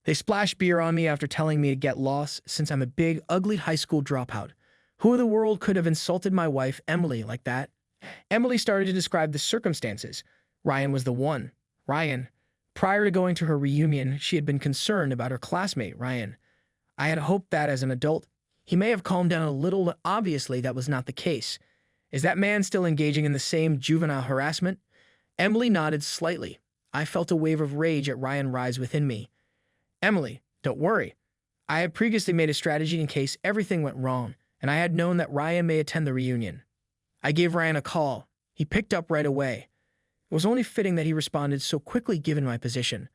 They splashed beer on me after telling me to get lost since I'm a big, ugly high school dropout. Who in the world could have insulted my wife, Emily, like that? Emily started to describe the circumstances. Ryan was the one. Ryan. Prior to going to her reunion, she had been concerned about her classmate, Ryan. I had hoped that as an adult, he may have calmed down a little, but obviously that was not the case. Is that man still engaging in the same juvenile harassment? Emily nodded slightly. I felt a wave of rage at Ryan rise within me. Emily, don't worry. I had previously made a strategy in case everything went wrong, and I had known that Ryan may attend the reunion. I gave Ryan a call. He picked up right away. It was only fitting that he responded so quickly given my position.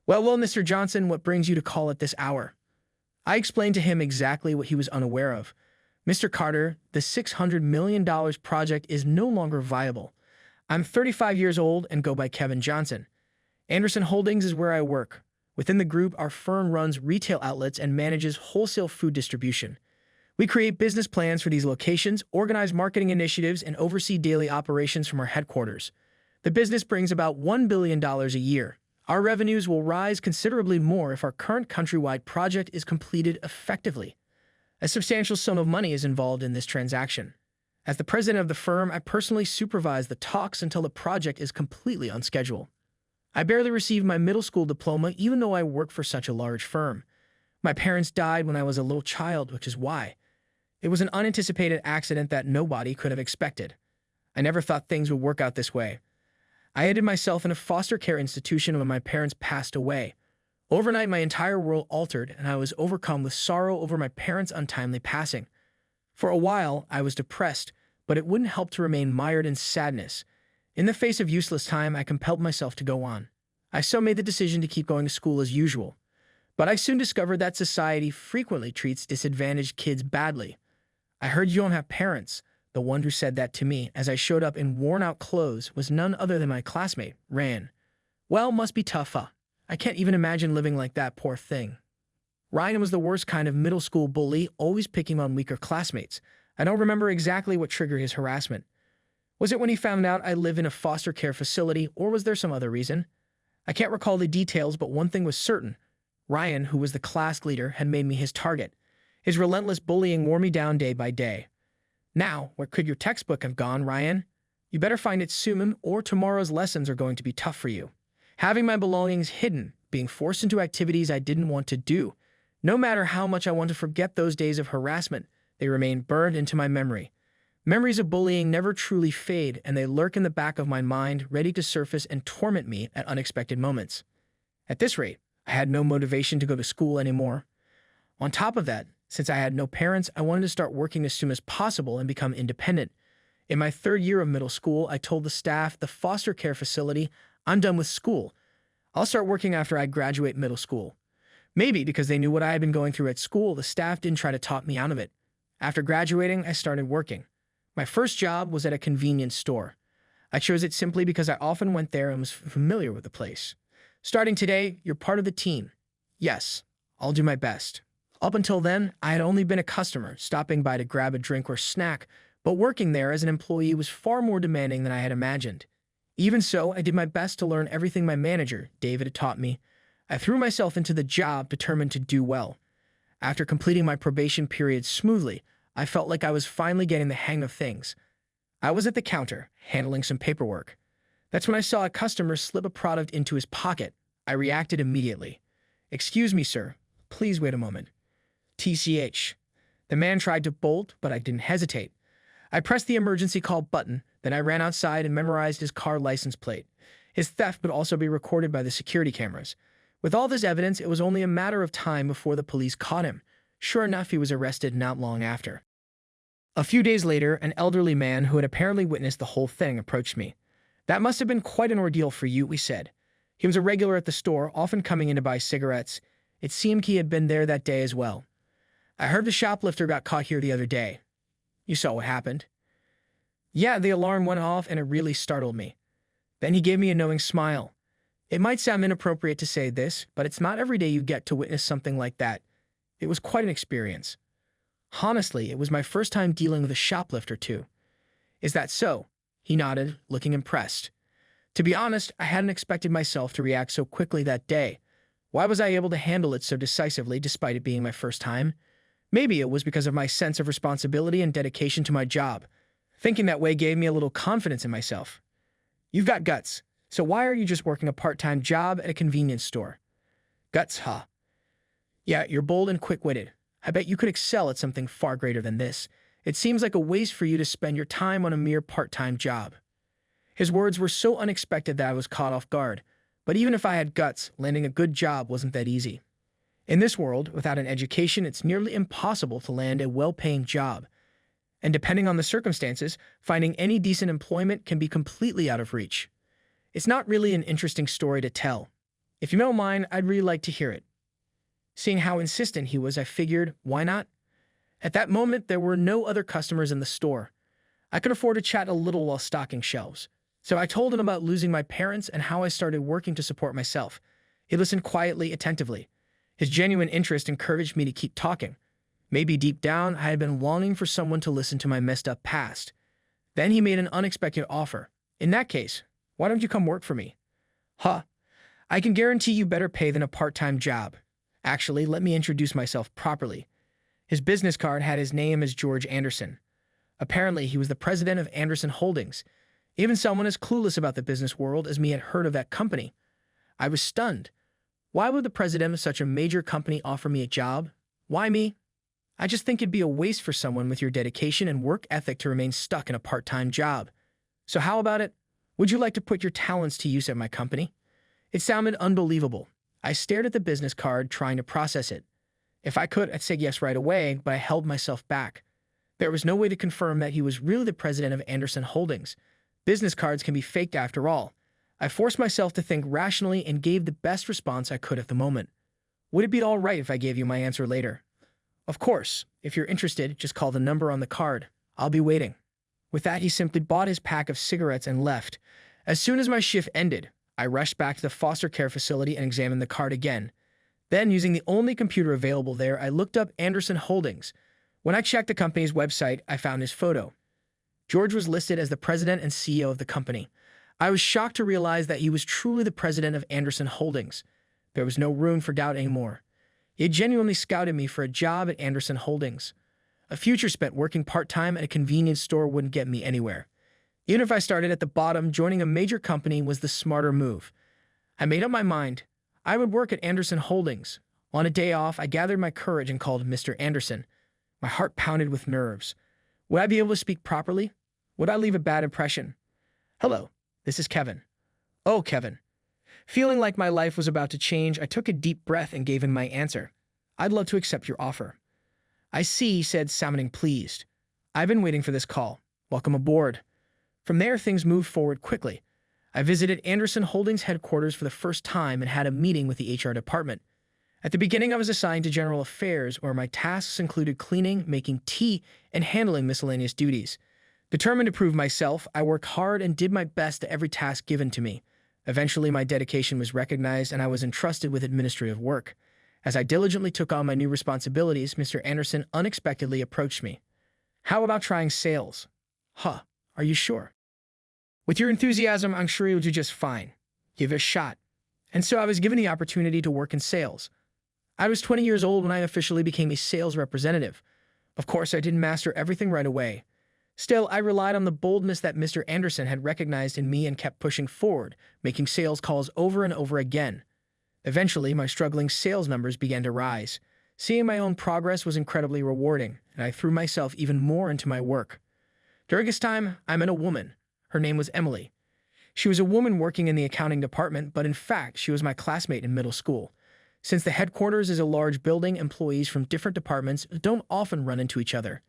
Well, Mr. Johnson, what brings you to call at this hour? I explained to him exactly what he was unaware of. Mr. Carter, the $600 million project is no longer viable. I'm 35 years old and go by Kevin Johnson. Anderson Holdings is where I work. Within the group, our firm runs retail outlets and manages wholesale food distribution. We create business plans for these locations, organize marketing initiatives, and oversee daily operations from our headquarters. The business brings about $1 billion a year. Our revenues will rise considerably more if our current countrywide project is completed effectively. A substantial sum of money is involved in this transaction. As the president of the firm, I personally supervise the talks until the project is completely on schedule. I barely received my middle school diploma even though I work for such a large firm. My parents died when I was a little child, which is why. It was an unanticipated accident that nobody could have expected. I never thought things would work out this way. I hid myself in a foster care institution when my parents passed away. Overnight, my entire world altered, and I was overcome with sorrow over my parents' untimely passing. For a while, I was depressed, but it wouldn't help to remain mired in sadness. In the face of useless time, I compelled myself to go on. I so made the decision to keep going to school as usual. But I soon discovered that society frequently treats disadvantaged kids badly. I heard you don't have parents. The one who said that to me as I showed up in worn-out clothes was none other than my classmate, Ryan. Well, must be tough, huh? I can't even imagine living like that, poor thing. Ryan was the worst kind of middle school bully, always picking on weaker classmates. I don't remember exactly what triggered his harassment. Was it when he found out I live in a foster care facility, or was there some other reason? I can't recall the details, but one thing was certain. Ryan, who was the class leader, had made me his target. His relentless bullying wore me down day by day. Now, where could your textbook have gone, Ryan? You better find it soon, or tomorrow's lessons are going to be tough for you. Having my belongings hidden, being forced into activities I didn't want to do. No matter how much I want to forget those days of harassment, they remain burned into my memory. Memories of bullying never truly fade, and they lurk in the back of my mind, ready to surface and torment me at unexpected moments. At this rate, I had no motivation to go to school anymore. On top of that, since I had no parents, I wanted to start working as soon as possible and become independent. In my third year of middle school, I told the staff, the foster care facility, I'm done with school. I'll start working after I graduate middle school. Maybe because they knew what I had been going through at school, the staff didn't try to talk me out of it. After graduating, I started working. My first job was at a convenience store. I chose it simply because I often went there and was familiar with the place. Starting today, you're part of the team. Yes, I'll do my best. Up until then, I had only been a customer, stopping by to grab a drink or snack, but working there as an employee was far more demanding than I had imagined. Even so, I did my best to learn everything my manager, David, had taught me. I threw myself into the job, determined to do well. After completing my probation period smoothly, I felt like I was finally getting the hang of things. I was at the counter, handling some paperwork. That's when I saw a customer slip a product into his pocket. I reacted immediately. "Excuse me, sir. Please wait a moment." TCH. The man tried to bolt, but I didn't hesitate. I pressed the emergency call button, then I ran outside and memorized his car license plate. His theft would also be recorded by the security cameras. With all this evidence, it was only a matter of time before the police caught him. Sure enough, he was arrested not long after. A few days later, an elderly man who had apparently witnessed the whole thing approached me. "That must have been quite an ordeal for you," he said. He was a regular at the store, often coming in to buy cigarettes. It seemed he had been there that day as well. "I heard the shoplifter got caught here the other day. You saw what happened." "Yeah, the alarm went off and it really startled me." Then he gave me a knowing smile. "It might sound inappropriate to say this, but it's not every day you get to witness something like that. It was quite an experience. Honestly, it was my first time dealing with a shoplifter too." "Is that so?" He nodded, looking impressed. To be honest, I hadn't expected myself to react so quickly that day. Why was I able to handle it so decisively despite it being my first time? Maybe it was because of my sense of responsibility and dedication to my job. Thinking that way gave me a little confidence in myself. You've got guts, so why are you just working a part-time job at a convenience store? Guts, huh? Yeah, you're bold and quick-witted. I bet you could excel at something far greater than this. It seems like a waste for you to spend your time on a mere part-time job. His words were so unexpected that I was caught off guard. But even if I had guts, landing a good job wasn't that easy. In this world, without an education, it's nearly impossible to land a well-paying job. And depending on the circumstances, finding any decent employment can be completely out of reach. It's not really an interesting story to tell. If you don't mind, I'd really like to hear it. Seeing how insistent he was, I figured, why not? At that moment, there were no other customers in the store. I could afford to chat a little while stocking shelves. So I told him about losing my parents and how I started working to support myself. He listened quietly, attentively. His genuine interest encouraged me to keep talking. Maybe deep down, I had been longing for someone to listen to my messed up past. Then he made an unexpected offer. In that case, why don't you come work for me? Huh. I can guarantee you better pay than a part-time job. Actually, let me introduce myself properly. His business card had his name as George Anderson. Apparently, he was the president of Anderson Holdings. Even someone as clueless about the business world as me had heard of that company. I was stunned. Why would the president of such a major company offer me a job? Why me? I just think it'd be a waste for someone with your dedication and work ethic to remain stuck in a part-time job. So how about it? Would you like to put your talents to use at my company? It sounded unbelievable. I stared at the business card, trying to process it. If I could, I'd say yes right away, but I held myself back. There was no way to confirm that he was really the president of Anderson Holdings. Business cards can be faked after all. I forced myself to think rationally and gave the best response I could at the moment. Would it be all right if I gave you my answer later? Of course. If you're interested, just call the number on the card. I'll be waiting. With that, he simply bought his pack of cigarettes and left. As soon as my shift ended, I rushed back to the foster care facility and examined the card again. Then, using the only computer available there, I looked up Anderson Holdings. When I checked the company's website, I found his photo. George was listed as the president and CEO of the company. I was shocked to realize that he was truly the president of Anderson Holdings. There was no room for doubt anymore. He had genuinely scouted me for a job at Anderson Holdings. A future spent working part-time at a convenience store wouldn't get me anywhere. Even if I started at the bottom, joining a major company was the smarter move. I made up my mind. I would work at Anderson Holdings. On a day off, I gathered my courage and called Mr. Anderson. My heart pounded with nerves. Would I be able to speak properly? Would I leave a bad impression? Hello, this is Kevin. Oh, Kevin. Feeling like my life was about to change, I took a deep breath and gave him my answer. I'd love to accept your offer. I see, he said, sounding pleased. I've been waiting for this call. Welcome aboard. From there, things moved forward quickly. I visited Anderson Holdings headquarters for the first time and had a meeting with the HR department. At the beginning, I was assigned to general affairs, where my tasks included cleaning, making tea, and handling miscellaneous duties. Determined to prove myself, I worked hard and did my best at every task given to me. Eventually, my dedication was recognized and I was entrusted with administrative work. As I diligently took on my new responsibilities, Mr. Anderson unexpectedly approached me. How about trying sales? Huh, are you sure? With your enthusiasm, I'm sure you'll do just fine. Give it a shot. And so I was given the opportunity to work in sales. I was 20 years old when I officially became a sales representative. Of course, I didn't master everything right away. Still, I relied on the boldness that Mr. Anderson had recognized in me and kept pushing forward, making sales calls over and over again. Eventually, my struggling sales numbers began to rise. Seeing my own progress was incredibly rewarding, and I threw myself even more into my work. During this time, I met a woman. Her name was Emily. She was a woman working in the accounting department, but in fact, she was my classmate in middle school. Since the headquarters is a large building, employees from different departments don't often run into each other.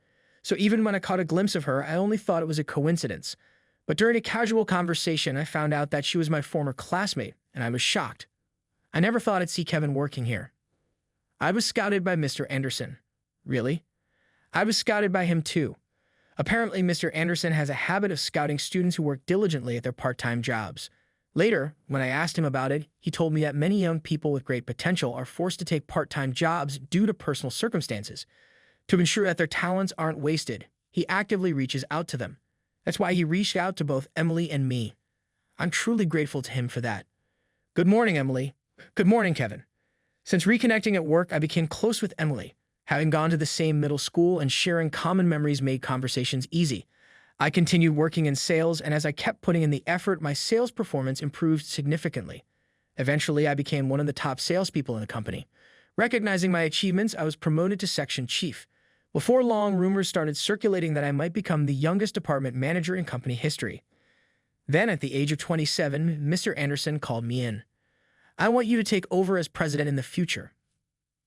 So even when I caught a glimpse of her, I only thought it was a coincidence. But during a casual conversation, I found out that she was my former classmate, and I was shocked. I never thought I'd see Kevin working here. I was scouted by Mr. Anderson. Really? I was scouted by him too. Apparently, Mr. Anderson has a habit of scouting students who work diligently at their part-time jobs. Later, when I asked him about it, he told me that many young people with great potential are forced to take part-time jobs due to personal circumstances. To ensure that their talents aren't wasted, he actively reaches out to them. That's why he reached out to both Emily and me. I'm truly grateful to him for that. Good morning, Emily. Good morning, Kevin. Since reconnecting at work, I became close with Emily. Having gone to the same middle school and sharing common memories made conversations easy. I continued working in sales, and as I kept putting in the effort, my sales performance improved significantly. Eventually, I became one of the top salespeople in the company. Recognizing my achievements, I was promoted to section chief. Before long, rumors started circulating that I might become the youngest department manager in company history. Then, at the age of 27, Mr. Anderson called me in. "I want you to take over as president in the future."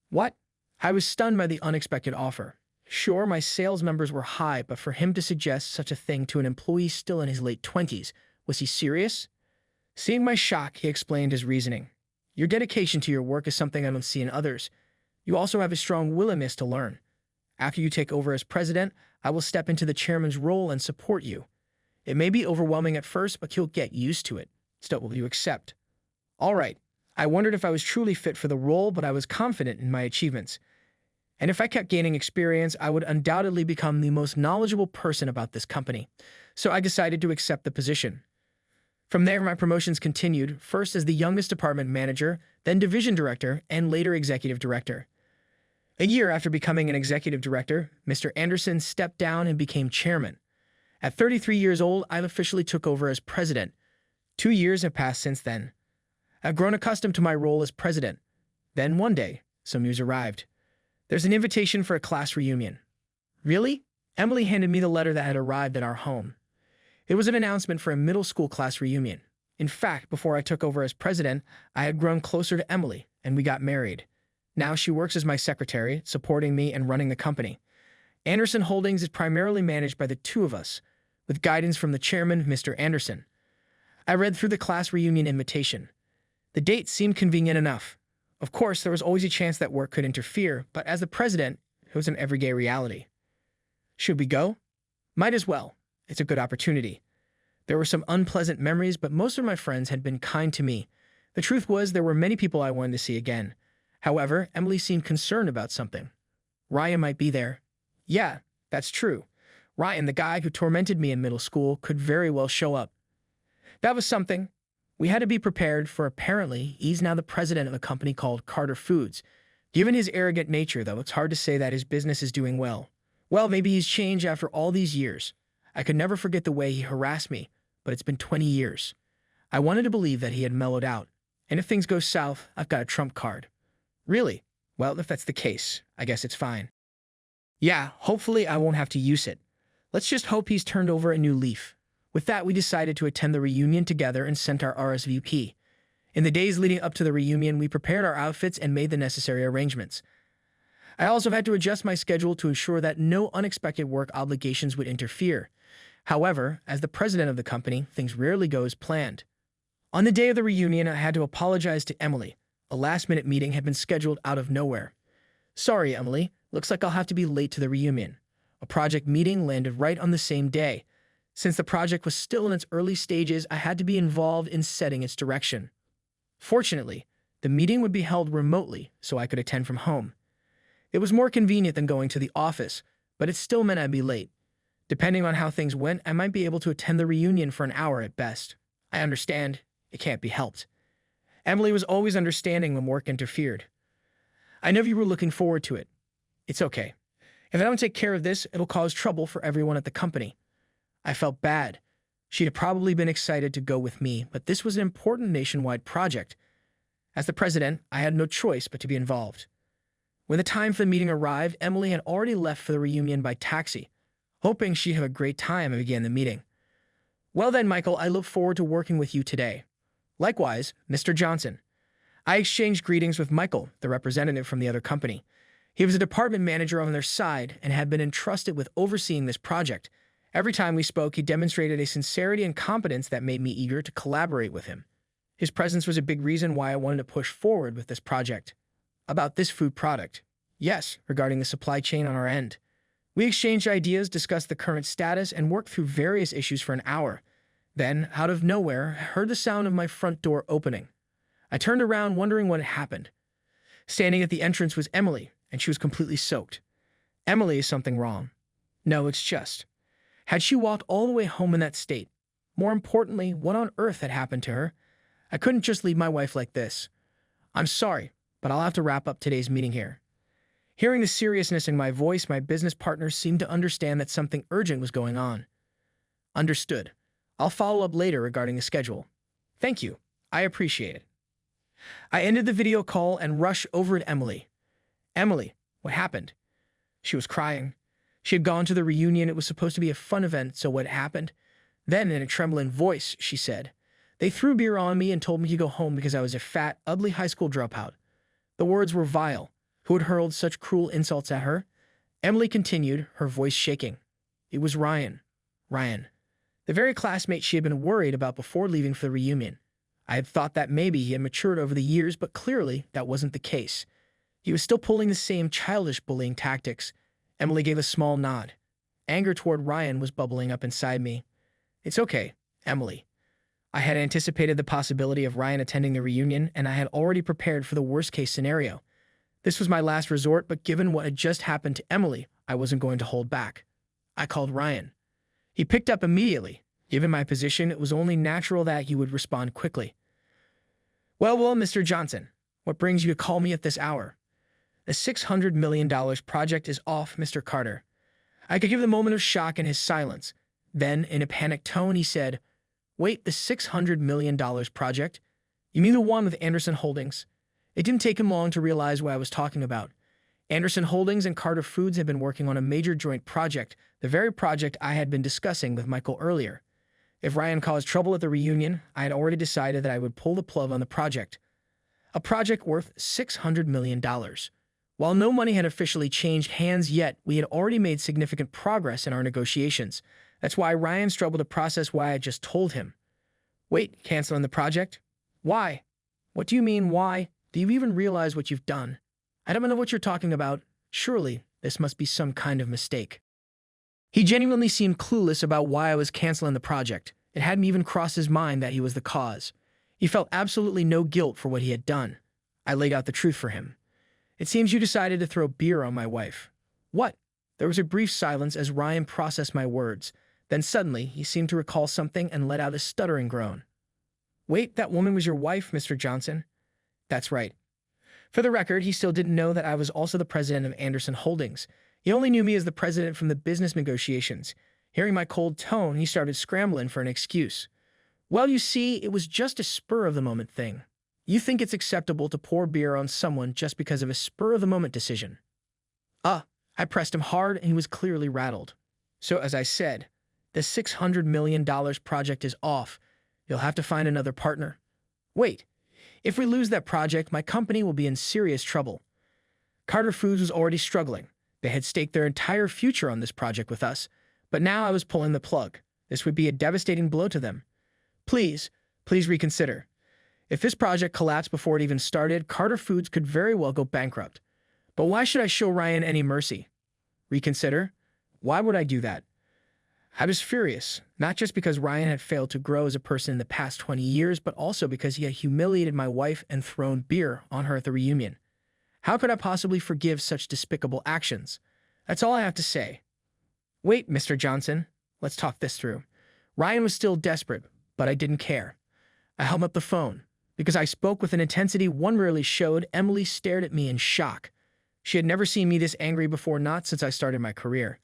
What? I was stunned by the unexpected offer. Sure, my sales numbers were high, but for him to suggest such a thing to an employee still in his late 20s, was he serious? Seeing my shock, he explained his reasoning. "Your dedication to your work is something I don't see in others. You also have a strong willingness to learn. After you take over as president, I will step into the chairman's role and support you. It may be overwhelming at first, but you'll get used to it. Still, will you accept?" All right. I wondered if I was truly fit for the role, but I was confident in my achievements. And if I kept gaining experience, I would undoubtedly become the most knowledgeable person about this company. So I decided to accept the position. From there, my promotions continued, first as the youngest department manager, then division director, and later executive director. A year after becoming an executive director, Mr. Anderson stepped down and became chairman. At 33 years old, I officially took over as president. 2 years have passed since then. I've grown accustomed to my role as president. Then one day, some news arrived. There's an invitation for a class reunion. Really? Emily handed me the letter that had arrived at our home. It was an announcement for a middle school class reunion. In fact, before I took over as president, I had grown closer to Emily, and we got married. Now she works as my secretary, supporting me and running the company. Anderson Holdings is primarily managed by the two of us, with guidance from the chairman, Mr. Anderson. I read through the class reunion invitation. The date seemed convenient enough. Of course, there was always a chance that work could interfere, but as the president, it was an everyday reality. Should we go? Might as well. It's a good opportunity. There were some unpleasant memories, but most of my friends had been kind to me. The truth was, there were many people I wanted to see again. However, Emily seemed concerned about something. Ryan might be there. Yeah, that's true. Ryan, the guy who tormented me in middle school, could very well show up. That was something. We had to be prepared, for apparently he's now the president of a company called Carter Foods. Given his arrogant nature, though, it's hard to say that his business is doing well. Well, maybe he's changed after all these years. I could never forget the way he harassed me, but it's been 20 years. I wanted to believe that he had mellowed out. And if things go south, I've got a trump card. Really? Well, if that's the case, I guess it's fine. Yeah, hopefully I won't have to use it. Let's just hope he's turned over a new leaf. With that, we decided to attend the reunion together and sent our RSVP. In the days leading up to the reunion, we prepared our outfits and made the necessary arrangements. I also had to adjust my schedule to ensure that no unexpected work obligations would interfere. However, as the president of the company, things rarely go as planned. On the day of the reunion, I had to apologize to Emily. A last-minute meeting had been scheduled out of nowhere. "Sorry, Emily. Looks like I'll have to be late to the reunion." A project meeting landed right on the same day. Since the project was still in its early stages, I had to be involved in setting its direction. Fortunately, the meeting would be held remotely, so I could attend from home. It was more convenient than going to the office, but it still meant I'd be late. Depending on how things went, I might be able to attend the reunion for an hour at best. I understand. It can't be helped. Emily was always understanding when work interfered. "I know you were looking forward to it. It's okay. If I don't take care of this, it'll cause trouble for everyone at the company." I felt bad. She'd have probably been excited to go with me, but this was an important nationwide project. As the president, I had no choice but to be involved. When the time for the meeting arrived, Emily had already left for the reunion by taxi. Hoping she'd have a great time, I began the meeting. "Well then, Michael, I look forward to working with you today." "Likewise, Mr. Johnson." I exchanged greetings with Michael, the representative from the other company. He was a department manager on their side and had been entrusted with overseeing this project. Every time we spoke, he demonstrated a sincerity and competence that made me eager to collaborate with him. His presence was a big reason why I wanted to push forward with this project. About this food product. Yes, regarding the supply chain on our end. We exchanged ideas, discussed the current status, and worked through various issues for an hour. Then, out of nowhere, I heard the sound of my front door opening. I turned around, wondering what had happened. Standing at the entrance was Emily, and she was completely soaked. "Emily, is something wrong?" "No, it's just..." Had she walked all the way home in that state? More importantly, what on earth had happened to her? I couldn't just leave my wife like this. "I'm sorry. but I'll have to wrap up today's meeting here. Hearing the seriousness in my voice, my business partner seemed to understand that something urgent was going on. Understood. I'll follow up later regarding the schedule. Thank you. I appreciate it. I ended the video call and rushed over to Emily. Emily, what happened? She was crying. She had gone to the reunion. It was supposed to be a fun event, so what happened? Then, in a trembling voice, she said, "They threw beer on me and told me to go home because I was a fat, ugly high school dropout." The words were vile. Who had hurled such cruel insults at her? Emily continued, her voice shaking. It was Ryan. Ryan. The very classmate she had been worried about before leaving for the reunion. I had thought that maybe he had matured over the years, but clearly that wasn't the case. He was still pulling the same childish bullying tactics. Emily gave a small nod. Anger toward Ryan was bubbling up inside me. It's okay, Emily. I had anticipated the possibility of Ryan attending the reunion, and I had already prepared for the worst-case scenario. This was my last resort, but given what had just happened to Emily, I wasn't going to hold back. I called Ryan. He picked up immediately. Given my position, it was only natural that he would respond quickly. Well, Mr. Johnson, what brings you to call me at this hour? The $600 million project is off, Mr. Carter. I could give the moment of shock in his silence. Then, in a panicked tone, he said, Wait, the $600 million project? You mean the one with Anderson Holdings? It didn't take him long to realize what I was talking about. Anderson Holdings and Carter Foods had been working on a major joint project, the very project I had been discussing with Michael earlier. If Ryan caused trouble at the reunion, I had already decided that I would pull the plug on the project. A project worth $600 million. While no money had officially changed hands yet, we had already made significant progress in our negotiations. That's why Ryan struggled to process why I had just told him. Wait, canceling the project? Why? What do you mean, why? Do you even realize what you've done? I don't know what you're talking about. Surely, this must be some kind of mistake. He genuinely seemed clueless about why I was canceling the project. It hadn't even crossed his mind that he was the cause. He felt absolutely no guilt for what he had done. I laid out the truth for him. It seems you decided to throw beer on my wife. What? There was a brief silence as Ryan processed my words. Then suddenly, he seemed to recall something and let out a stuttering groan. Wait, that woman was your wife, Mr. Johnson? That's right. For the record, he still didn't know that I was also the president of Anderson Holdings. He only knew me as the president from the business negotiations. Hearing my cold tone, he started scrambling for an excuse. Well, you see, it was just a spur-of-the-moment thing. You think it's acceptable to pour beer on someone just because of a spur-of-the-moment decision. I pressed him hard, and he was clearly rattled. So, as I said, the $600 million project is off. You'll have to find another partner. Wait, if we lose that project, my company will be in serious trouble. Carter Foods was already struggling. They had staked their entire future on this project with us, but now I was pulling the plug. This would be a devastating blow to them. Please reconsider. If this project collapsed before it even started, Carter Foods could very well go bankrupt. But why should I show Ryan any mercy? Reconsider? Why would I do that? I was furious, not just because Ryan had failed to grow as a person in the past 20 years, but also because he had humiliated my wife and thrown beer on her at the reunion. How could I possibly forgive such despicable actions? That's all I have to say. Wait, Mr. Johnson. Let's talk this through. Ryan was still desperate, but I didn't care. I held up the phone. Because I spoke with an intensity one rarely showed, Emily stared at me in shock. She had never seen me this angry before, not since I started my career.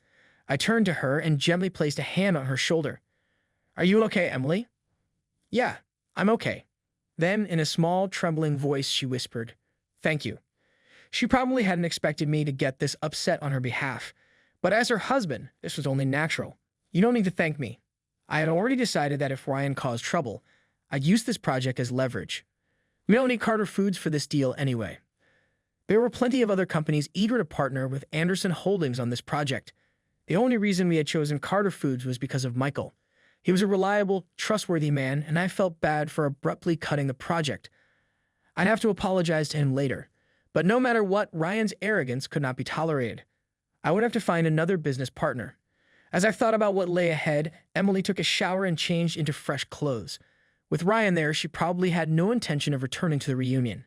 I turned to her and gently placed a hand on her shoulder. Are you okay, Emily? Yeah, I'm okay. Then, in a small, trembling voice, she whispered, Thank you. She probably hadn't expected me to get this upset on her behalf, but as her husband, this was only natural. You don't need to thank me. I had already decided that if Ryan caused trouble, I'd use this project as leverage. We don't need Carter Foods for this deal anyway. There were plenty of other companies eager to partner with Anderson Holdings on this project. The only reason we had chosen Carter Foods was because of Michael. He was a reliable, trustworthy man, and I felt bad for abruptly cutting the project. I'd have to apologize to him later. But no matter what, Ryan's arrogance could not be tolerated. I would have to find another business partner. As I thought about what lay ahead, Emily took a shower and changed into fresh clothes. With Ryan there, she probably had no intention of returning to the reunion.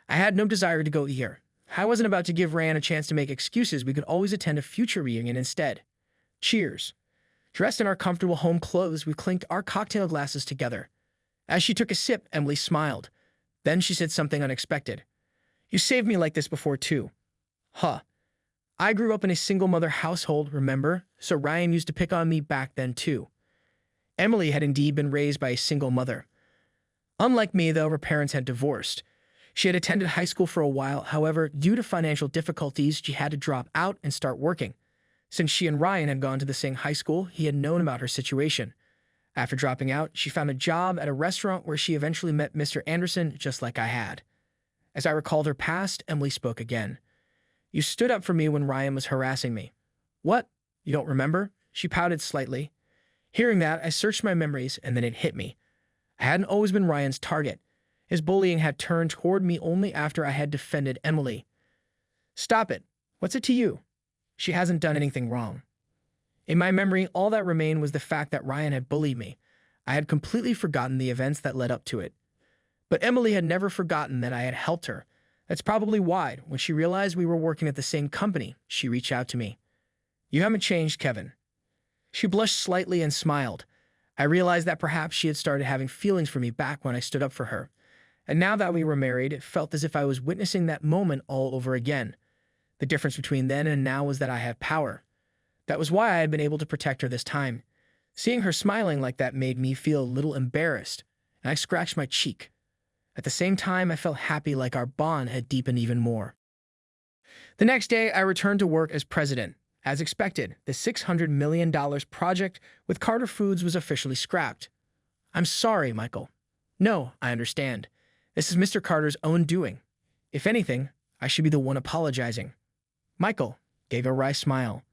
I had no desire to go either. I wasn't about to give Ryan a chance to make excuses. We could always attend a future reunion instead. Cheers. Dressed in our comfortable home clothes, we clinked our cocktail glasses together. As she took a sip, Emily smiled. Then she said something unexpected. You saved me like this before too. Huh. I grew up in a single mother household, remember? So Ryan used to pick on me back then too. Emily had indeed been raised by a single mother. Unlike me, though, her parents had divorced. She had attended high school for a while, however, due to financial difficulties, she had to drop out and start working. Since she and Ryan had gone to the same high school, he had known about her situation. After dropping out, she found a job at a restaurant where she eventually met Mr. Anderson, just like I had. As I recalled her past, Emily spoke again. You stood up for me when Ryan was harassing me. What? You don't remember? She pouted slightly. Hearing that, I searched my memories, and then it hit me. I hadn't always been Ryan's target. His bullying had turned toward me only after I had defended Emily. Stop it. What's it to you? She hasn't done anything wrong. In my memory, all that remained was the fact that Ryan had bullied me. I had completely forgotten the events that led up to it. But Emily had never forgotten that I had helped her. That's probably why, when she realized we were working at the same company, she reached out to me. You haven't changed, Kevin. She blushed slightly and smiled. I realized that perhaps she had started having feelings for me back when I stood up for her. And now that we were married, it felt as if I was witnessing that moment all over again. The difference between then and now was that I had power. That was why I had been able to protect her this time. Seeing her smiling like that made me feel a little embarrassed, and I scratched my cheek. At the same time, I felt happy, like our bond had deepened even more. The next day, I returned to work as president. As expected, the $600 million project with Carter Foods was officially scrapped. I'm sorry, Michael. No, I understand. This is Mr. Carter's own doing. If anything, I should be the one apologizing. Michael gave a wry smile.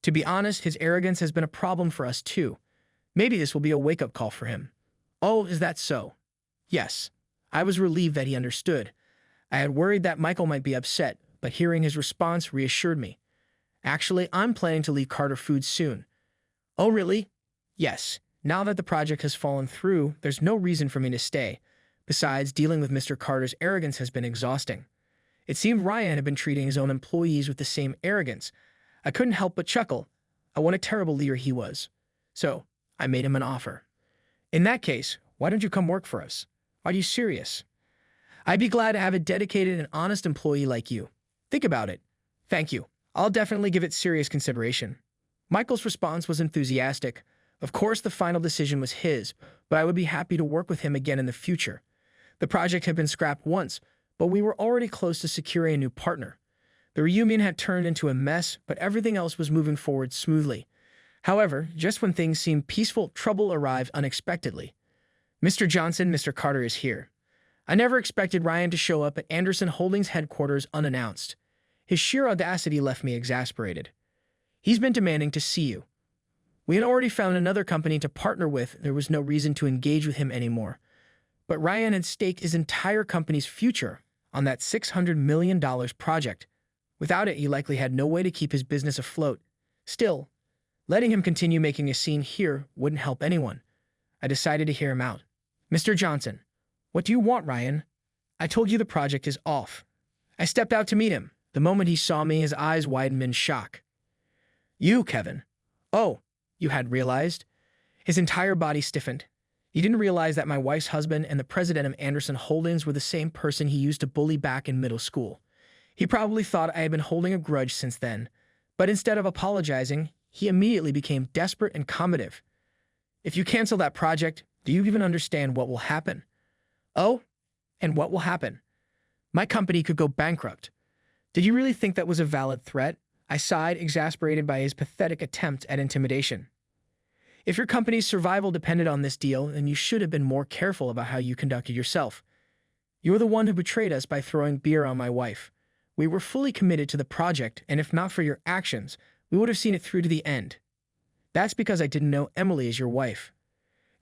To be honest, his arrogance has been a problem for us too. Maybe this will be a wake-up call for him. Oh, is that so? Yes. I was relieved that he understood. I had worried that Michael might be upset, but hearing his response reassured me. Actually, I'm planning to leave Carter Foods soon. Oh, really? Yes. Now that the project has fallen through, there's no reason for me to stay. Besides, dealing with Mr. Carter's arrogance has been exhausting. It seemed Ryan had been treating his own employees with the same arrogance. I couldn't help but chuckle. What a terrible leader he was. So, I made him an offer. In that case, why don't you come work for us? Are you serious? I'd be glad to have a dedicated and honest employee like you. Think about it. Thank you. I'll definitely give it serious consideration. Michael's response was enthusiastic. Of course, the final decision was his, but I would be happy to work with him again in the future. The project had been scrapped once, but we were already close to securing a new partner. The reunion had turned into a mess, but everything else was moving forward smoothly. However, just when things seemed peaceful, trouble arrived unexpectedly. Mr. Johnson, Mr. Carter is here. I never expected Ryan to show up at Anderson Holdings headquarters unannounced. His sheer audacity left me exasperated. He's been demanding to see you. We had already found another company to partner with. There was no reason to engage with him anymore. But Ryan had staked his entire company's future on that $600 million project. Without it, he likely had no way to keep his business afloat. Still, letting him continue making a scene here wouldn't help anyone. I decided to hear him out. Mr. Johnson, what do you want, Ryan? I told you the project is off. I stepped out to meet him. The moment he saw me, his eyes widened in shock. You, Kevin. Oh, you hadn't realized? His entire body stiffened. He didn't realize that my wife's husband and the president of Anderson Holdings were the same person he used to bully back in middle school. He probably thought I had been holding a grudge since then, but instead of apologizing, he immediately became desperate and combative. If you cancel that project, do you even understand what will happen? Oh, and what will happen? My company could go bankrupt. Did you really think that was a valid threat? I sighed, exasperated by his pathetic attempt at intimidation. If your company's survival depended on this deal, then you should have been more careful about how you conducted yourself. You were the one who betrayed us by throwing beer on my wife. We were fully committed to the project, and if not for your actions, we would have seen it through to the end. That's because I didn't know Emily as your wife.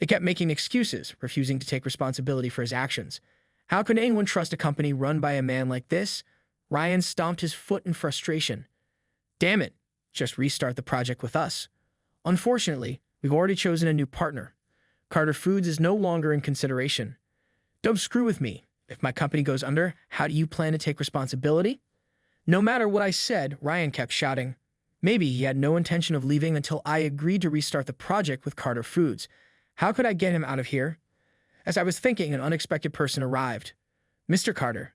He kept making excuses, refusing to take responsibility for his actions. How could anyone trust a company run by a man like this? Ryan stomped his foot in frustration. Damn it, just restart the project with us. Unfortunately, we've already chosen a new partner. Carter Foods is no longer in consideration. Don't screw with me. If my company goes under, how do you plan to take responsibility? No matter what I said, Ryan kept shouting. Maybe he had no intention of leaving until I agreed to restart the project with Carter Foods. How could I get him out of here? As I was thinking, an unexpected person arrived. Mr. Carter.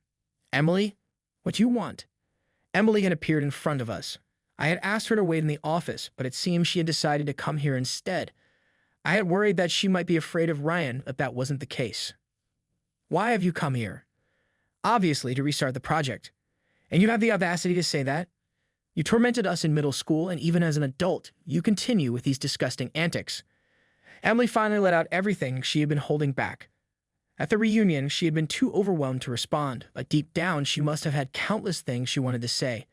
Emily, What do you want? Emily had appeared in front of us. I had asked her to wait in the office, but it seemed she had decided to come here instead. I had worried that she might be afraid of Ryan, but that wasn't the case. Why have you come here? Obviously, to restart the project. And you have the audacity to say that? You tormented us in middle school, and even as an adult, you continue with these disgusting antics. Emily finally let out everything she had been holding back. At the reunion, she had been too overwhelmed to respond, but deep down, she must have had countless things she wanted to say.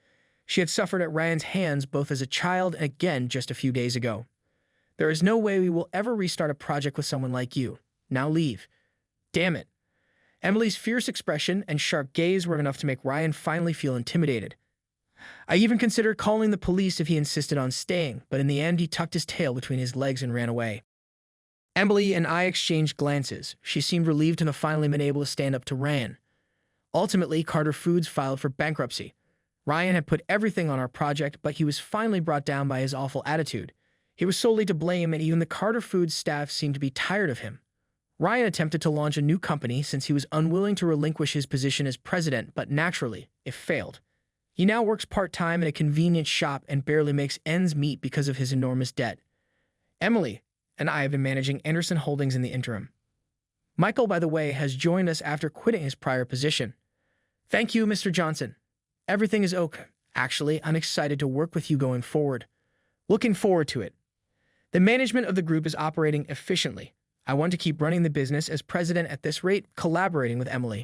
She had suffered at Ryan's hands both as a child and again just a few days ago. There is no way we will ever restart a project with someone like you. Now leave. Damn it. Emily's fierce expression and sharp gaze were enough to make Ryan finally feel intimidated. I even considered calling the police if he insisted on staying, but in the end he tucked his tail between his legs and ran away. Emily and I exchanged glances. She seemed relieved to have finally been able to stand up to Ryan. Ultimately, Carter Foods filed for bankruptcy. Ryan had put everything on our project, but he was finally brought down by his awful attitude. He was solely to blame, and even the Carter Foods staff seemed to be tired of him. Ryan attempted to launch a new company since he was unwilling to relinquish his position as president, but naturally, it failed. He now works part-time in a convenience shop and barely makes ends meet because of his enormous debt. Emily and I have been managing Anderson Holdings in the interim. Michael, by the way, has joined us after quitting his prior position. Thank you, Mr. Johnson. Everything is okay. Actually, I'm excited to work with you going forward. Looking forward to it. The management of the group is operating efficiently. I want to keep running the business as president at this rate, collaborating with Emily.